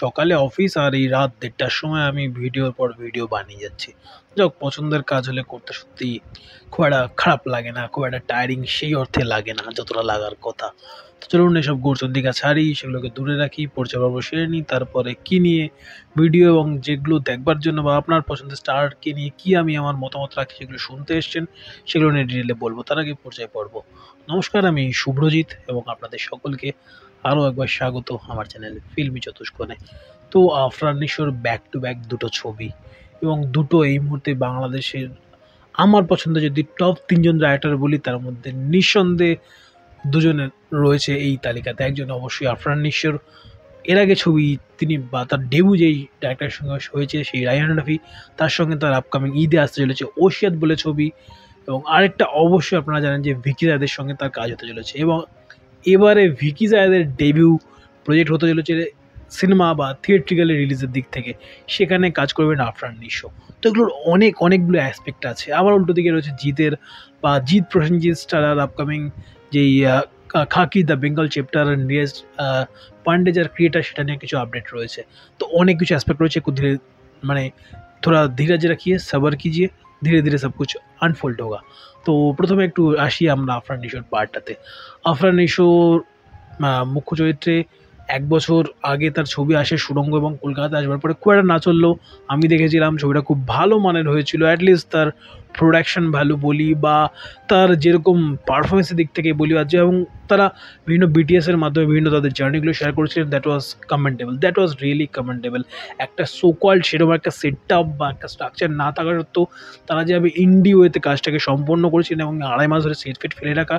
সকালে অফিস আর এই রাত ১:৩০টার সময় আমি ভিডিওর পর ভিডিও বানিয়ে যাচ্ছি। যাক পছন্দের কাজ হলে করতে সত্যিই খুব একটা খারাপ লাগে না, খুব একটা টায়ারিং সেই অর্থে লাগে না যতটা লাগার কথা। তো চলুন এসব গোড়চন্ডিকা ছাড়ি, সেগুলোকে দূরে রাখি, পরিচয় পর্ব সেরে নিই। তারপরে কী নিয়ে ভিডিও এবং যেগুলো দেখবার জন্য বা আপনার পছন্দের স্টারকে নিয়ে কী আমি আমার মতামত রাখি সেগুলো শুনতে এসছেন, সেগুলো নিয়ে ডিটেলে বলবো। তার আগে পরিচয় পর্ব। নমস্কার, আমি শুভ্রজিৎ এবং আপনাদের সকলকে আরও একবার স্বাগত আমার চ্যানেলে ফিল্মি চতুষ্কোণে। তো আফরান নিশোর ব্যাক টু ব্যাক দুটো ছবি এবং দুটো এই মুহূর্তে বাংলাদেশের আমার পছন্দের যদি টপ ৩ জন রাইটার বলি তার মধ্যে নিঃসন্দেহে দুজনের রয়েছে এই তালিকাতে। একজন অবশ্যই আফরান নিশোর, এর আগে ছবি তিনি বা তার ডেবু যেই ডাইরেক্টরের সঙ্গে হয়েছে সেই রায়হান রাফি, তার সঙ্গে তার আপকামিং ঈদে আসতে চলেছে ওসিয়াত বলে ছবি, এবং আরেকটা অবশ্যই আপনারা জানেন যে ভিকি জায়েদের সঙ্গে তার কাজ হতে চলেছে। এবং এবারে ভিকি জায়েদের ডেবিউ প্রজেক্ট হতে চলেছে সিনেমা বা থিয়েট্রিক্যালি রিলিজের দিক থেকে, সেখানে কাজ করবেন আফরান নিশো। তো এগুলোর অনেকগুলো অ্যাসপেক্ট আছে। আবার উল্টো দিকে রয়েছে জিতের বা জিৎ প্রসেনজিৎ স্টারার আপকামিং যেই খাকি দ্য বেঙ্গল চ্যাপ্টার নিয়ারেস্ট পান্ডে যার ক্রিয়েটার, সেটা নিয়ে কিছু আপডেট রয়েছে। তো অনেক কিছু অ্যাসপেক্ট রয়েছে। ধীরে মানে থোড়া ধীরজ রাখিয়ে সবার কিজিয়ে, ধীরে ধীরে সব কিছু আনফোল্ড হোগা। তো প্রথমে একটু আসি আমরা আফরান নিশোর পার্টটাতে। আফরান নিশোর মুখ্য চরিত্রে ১ বছর আগে তার ছবি আসে সুড়ঙ্গ, এবং কলকাতাতে আসবার পরে খুব একটা না চললেও আমি দেখেছিলাম ছবিটা খুব ভালো মানের হয়েছিল। অ্যাটলিস্ট তার প্রোডাকশন ভ্যালু বলি বা তার যেরকম পারফরমেন্সের দিক থেকে বলি, আর এবং তারা বিভিন্ন বিটিএসের মাধ্যমে বিভিন্ন তাদের জার্নিগুলো শেয়ার করেছিলেন, that was commendable, that was really commendable. একটা সোকল্ড সেরকম একটা সেট আপ বা একটা স্ট্রাকচার না থাকা সত্ত্বেও তারা যেভাবে ইন্ডি ওয়েতে কাজটাকে সম্পন্ন করেছিলেন এবং ২.৫ মাস ধরে সেট ফেট ফেলে রাখা,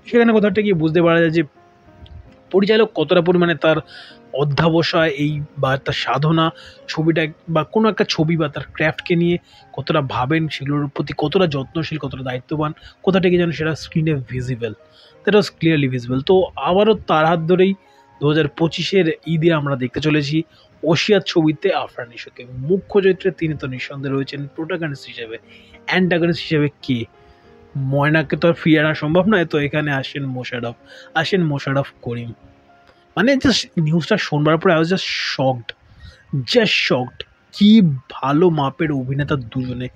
সেখানে কোথাওটা গিয়ে বুঝতে পারা যায় যে পরিচালক কতটা পরিমাণে তার অধ্যাবসায় এই বা তার সাধনা ছবিটা বা কোনো একটা ছবি বা তার ক্র্যাফটকে নিয়ে কতটা ভাবেন, সেগুলোর প্রতি কতটা যত্নশীল, কতটা দায়িত্ববান, কোথাটা গিয়ে যেন সেটা স্ক্রিনে visible, that was clearly visible. তো আবারও তার হাত ধরেই ২০২৫-এর ঈদে আমরা দেখতে চলেছি ওসিয়াত ছবিতে আফরান নিশোকে মুখ্য চরিত্রে। তিনি তো নিঃসন্দেহে রয়েছেন প্রোটাগনিস্ট হিসেবে। অ্যান্টাগনিস্ট হিসেবে কে? ময়নাকে তো আর ফিরিয়ে আনা সম্ভব নয়, তো এখানে আসেন মোশাররফ করিম। মানে জাস্ট নিউজটা শোনবার পরে আই ওয়াজ জাস্ট শকড। কি ভালো মাপের অভিনেতা দুজনে,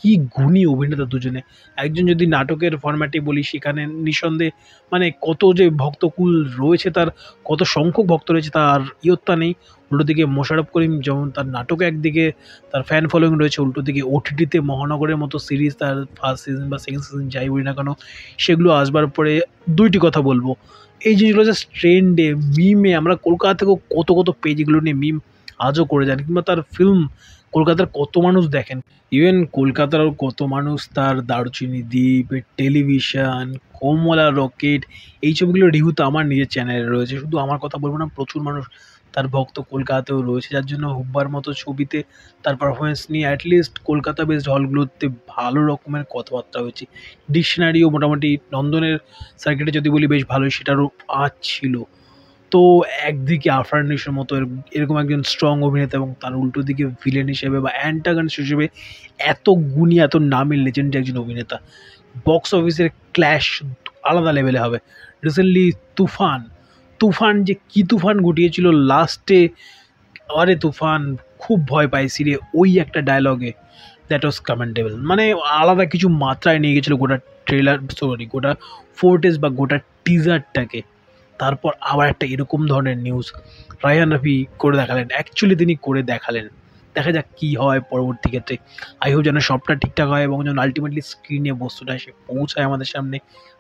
কি গুণী অভিনেতা দুজনে। একজন যদি নাটকের ফরম্যাটে বলি, সেখানে নিঃসন্দেহে মানে কত যে ভক্তকুল রয়েছে, তার কত সংখ্যক ভক্ত রয়েছে তার ইয়ত্তা নেই। উল্টো দিকে মোশাররফ করিম যেমন তার নাটকে একদিকে তার ফ্যান ফলোয়িং রয়েছে, উল্টো দিকে ওটিটিতে মহানগরের মতো সিরিজ, তার ফার্স্ট সিজন বা সেকেন্ড সিজন যাই বলি না কেন, সেগুলো আসবার পরে দুইটি কথা বলবো, এই জিনিসগুলো জাস্ট ট্রেন্ডে মিমে আমরা কলকাতা থেকেও কত পেজ এগুলো নিয়ে মিম আজও করে যান, কিংবা তার ফিল্ম কলকাতার কত মানুষ দেখেন। ইভেন কলকাতারও কত মানুষ তার দারুচিনি দ্বীপ, টেলিভিশন, কমলা রকেট, এই ছবিগুলোর রিভিউ তো আমার নিজের চ্যানেলে রয়েছে। শুধু আমার কথা বলবো না, প্রচুর মানুষ তার ভক্ত কলকাতাতেও রয়েছে, যার জন্য হুব্বার মতো ছবিতে তার পারফরমেন্স নিয়ে অ্যাটলিস্ট কলকাতা বেসড হলগুলোতে ভালো রকমের কথাবার্তা হয়েছে। ডিকশনারিও মোটামুটি নন্দনের সার্কিটে যদি বলি বেশ ভালোই, সেটারও আজ ছিল। তো একদিকে আফরান নিশোর মতো এরকম একজন স্ট্রং অভিনেতা, এবং তার উল্টো দিকে ভিলেন হিসেবে বা অ্যান্টাগনিস্ট হিসেবে এত গুণী, এত নামী লেজেন্ডারি একজন অভিনেতা। বক্স অফিসের ক্ল্যাশ আলাদা লেভেলে হবে। রিসেন্টলি তুফান যে কী তুফান ঘটিয়েছিল লাস্টে, আরে তুফান খুব ভয় পাইছি রে, ওই একটা ডায়লগে, দ্যাট ওয়াজ কমেন্টেবল। মানে আলাদা কিছু মাত্রায় নিয়ে গেছিলো গোটা গোটা ফোর্টেজ বা গোটা টিজারটাকে। তারপর আবার একটা এরকম ধরনের নিউজ রায়হান রাফি করে দেখালেন, অ্যাকচুয়ালি তিনি করে দেখালেন। দেখা যাক কী হয় পরবর্তী ক্ষেত্রে। আই হোপ যেন সবটা ঠিকঠাক হয় এবং যেন আলটিমেটলি স্ক্রিনে বস্তুটা এসে পৌঁছায় আমাদের সামনে,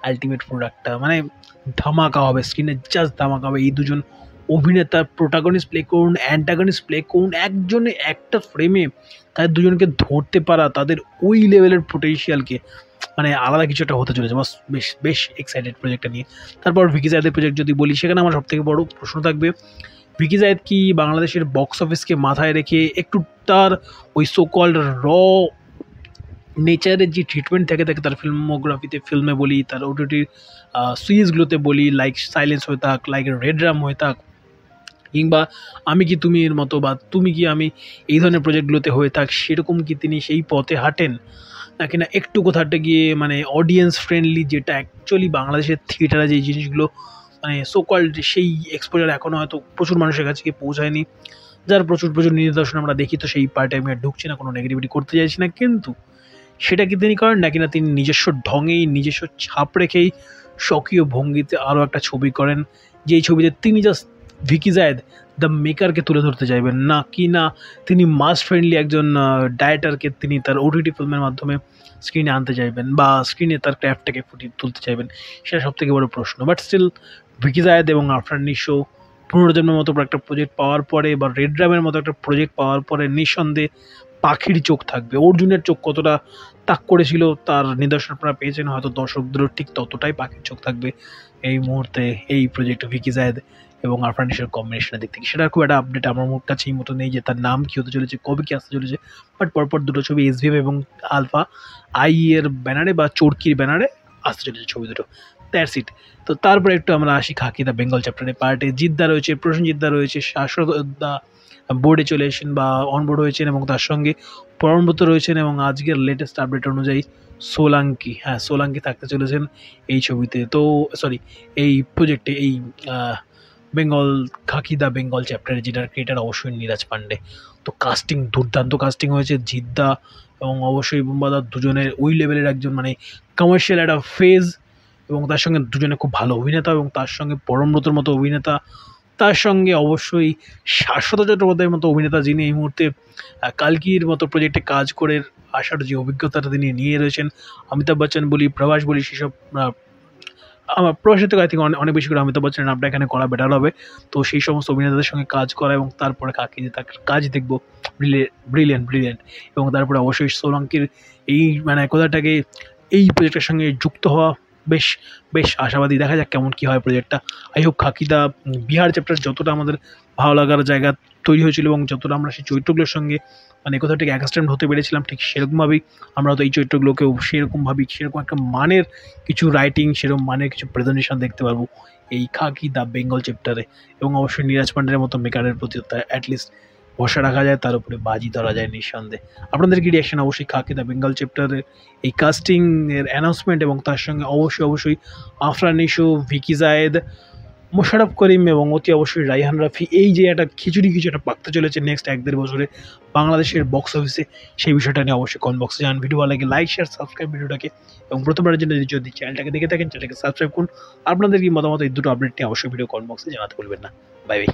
আলটিমেট প্রোডাক্টটা মানে ধামাকা হবে, স্ক্রিনে জাস্ট ধামাকা হবে। এই দুজন অভিনেতা প্রোটাগনিস্ট প্লে করুন, অ্যান্টাগনিস্ট প্লে করুন, একজনে একটা ফ্রেমে তাদের দুজনকে ধরতে পারা, তাদের ওই লেভেলের পোটেনশিয়ালকে, মানে আলাদা কিছু একটা হতে চলেছে। বাস বেশ এক্সাইটেড প্রজেক্টটা নিয়ে। তারপর ভিকি জায়েদের প্রজেক্ট যদি বলি, সেখানে আমার সবথেকে বড় প্রশ্ন থাকবে, ভিকি জায়েদ কি বাংলাদেশের বক্স অফিসকে মাথায় রেখে একটু তার ওই সোকল্ড র নেচারের যে ট্রিটমেন্ট থেকে থাকে তার ফিল্মোগ্রাফিতে, ফিল্মে বলি, তার ওটিটির সিরিজগুলোতে বলি, লাইক সাইলেন্স হয়ে থাক, লাইক রেড রাম হয়ে থাক, কিংবা আমি কি তুমি এর মতো বা তুমি কি আমি, এই ধরনের প্রজেক্টগুলোতে হয়ে থাক, সেরকম কি তিনি সেই পথে হাঁটেন, নাকি না একটু কোথাটা গিয়ে মানে অডিয়েন্স ফ্রেন্ডলি, যেটা অ্যাকচুয়ালি বাংলাদেশের থিয়েটারে যে জিনিসগুলো মানে সো কল্ড সেই এক্সপোজার এখনও হয়তো প্রচুর মানুষের কাছে গিয়ে পৌঁছায়নি। যার প্রচুর নিদর্শন আমরা দেখি, তো সেই পার্টে আমি আর ঢুকছি না, কোনো নেগেটিভিটি করতে চাইছি না। কিন্তু সেটা কি তিনি করেন নাকি না তিনি নিজস্ব ঢঙেই, নিজস্ব ছাপ রেখেই স্বকীয় ভঙ্গিতে আরও একটা ছবি করেন, যেই ছবিতে তিনি জাস্ট ভিকি জায়েদ দ্য মেকারকে তুলে ধরতে চাইবেন, না কি না তিনি মাস ফ্রেন্ডলি একজন ডায়েটারকে তিনি তার ওটিটি ফিল্মের মাধ্যমে স্ক্রিনে আনতে চাইবেন বা স্ক্রিনে তার ক্র্যাফটটাকে ফুটিয়ে তুলতে চাইবেন, সেটা সবথেকে বড় প্রশ্ন। বাট স্টিল ভিকি জায়েদ এবং আফরান নিশো পুনর্জন্মের মতো একটা প্রজেক্ট পাওয়ার পরে বা রেড ড্রামের মতো একটা প্রজেক্ট পাওয়ার পরে নিঃসন্দেহে পাখির চোখ থাকবে। অর্জুনের চোখ কতটা তাক করেছিল তার নিদর্শন আপনারা পেয়েছেন, হয়তো দর্শকদেরও ঠিক ততটাই পাখির চোখ থাকবে এই মুহূর্তে এই প্রজেক্ট ভিকি জায়েদ এবং আরফান নিশোর কম্বিনেশনের দিক থেকে। সেটার খুব একটা আপডেট আমার কাছে এই মতো নেই যে তার নাম কী হতে চলেছে, কবে কি আসতে চলেছে। বাট পরপর দুটো ছবি এসভিএম এবং আলফা আই এর ব্যানারে বা চরকির ব্যানারে আসতে চলেছে ছবি দুটো। That's it. তো তারপরে একটু আমরা আসি খাকি দ্য বেঙ্গল চ্যাপ্টারের পার্টে। জিদ্দা রয়েছে, প্রসেনজিৎদা রয়েছে, শাশ্বত দা বোর্ডে চলে এসেছেন বা অনবোর্ড হয়েছেন এবং তার সঙ্গে পরমব্রত রয়েছেন এবং আজকের লেটেস্ট আপডেট অনুযায়ী সোলাঙ্কি থাকতে চলেছেন এই ছবিতে। তো সরি, এই প্রজেক্টে, এই বেঙ্গল খাকি দ্য বেঙ্গল চ্যাপ্টারে, যেটার ক্রিয়েটার অবশ্যই নীরাজ পান্ডে। তো কাস্টিং, দুর্দান্ত কাস্টিং হয়েছে। জিদ্দা এবং অবশ্যই বুম্বাদা দুজনের ওই লেভেলের একজন মানে কমার্শিয়াল একটা ফেজ, এবং তার সঙ্গে দুজনে খুব ভালো অভিনেতা, এবং তার সঙ্গে পরমব্রতর মতো অভিনেতা, তার সঙ্গে অবশ্যই শাশ্বত চট্টোপাধ্যায়ের মতো অভিনেতা, যিনি এই মুহূর্তে কালকির মতো প্রজেক্টে কাজ করে আসার যে অভিজ্ঞতাটা তিনি নিয়ে রয়েছেন। অমিতাভ বচ্চন বলি, প্রভাস বলি, সেসব আমার প্রভাসের থেকে আই থিঙ্ক অনেক বেশি করে অমিতাভ বচ্চনের নামটা এখানে করা বেটার হবে। তো সেই সমস্ত অভিনেতাদের সঙ্গে কাজ করা এবং তারপরে তার কাজ দেখবো ব্রিলিয়েন্ট। এবং তারপরে অবশ্যই সোলাঙ্কির এই মানে কথাটাকে এই প্রজেক্টের সঙ্গে যুক্ত হওয়া বেশ বেশ আশাবাদী। দেখা যাক কেমন কী হয় প্রজেক্টটা। I hope Khakee the Bihar chapter যতটা আমাদের ভালো লাগার জায়গা তৈরি হয়েছিল এবং যতটা আমরা সেই চরিত্রগুলোর সঙ্গে মানে কোথাও থেকে অ্যাকাস্টেমড হতে পেরেছিলাম, ঠিক সেরকমভাবেই আমরা তো এই চরিত্রগুলোকেও সেরকম একটা মানের কিছু রাইটিং, সেরকম মানের কিছু প্রেজেন্টেশন দেখতে পারবো এই খাকি দ্য বেঙ্গল চ্যাপ্টারে। এবং অবশ্যই নীরাজ পান্ডের মতো মেকারের প্রতি অ্যাটলিস্ট ভরসা রাখা যায়, তার উপরে বাজি ধরা যায় নিঃসন্দেহে। আপনাদের কি রিয়াকশন অবশ্যই খাকি দ্য বেঙ্গল চ্যাপ্টারের এই কাস্টিংয়ের অ্যানাউন্সমেন্ট এবং তার সঙ্গে অবশ্যই আফরান নিশো, ভিকি জায়েদ, মোশাররফ করিম এবং অতি অবশ্যই রায়হান রাফি, এই যে একটা খিচুড়ি একটা পাকতে চলেছে নেক্সট 1-1.5 বছরে বাংলাদেশের বক্স অফিসে, সেই বিষয়টা নিয়ে অবশ্যই কমেন্ট বক্সে জানান। ভিডিও ভালো লাগে লাইক, শেয়ার, সাবস্ক্রাইব ভিডিওটাকে, এবং প্রথমবারের জন্য যদি চ্যানেলটাকে দেখে থাকেন চ্যানেলটাকে সাবস্ক্রাইব করুন। আপনাদের কি মতামত এই দুটো আপডেট নিয়ে অবশ্যই ভিডিও কমেন্ট বক্সে জানাতে ভুলবেন না। Bye bye.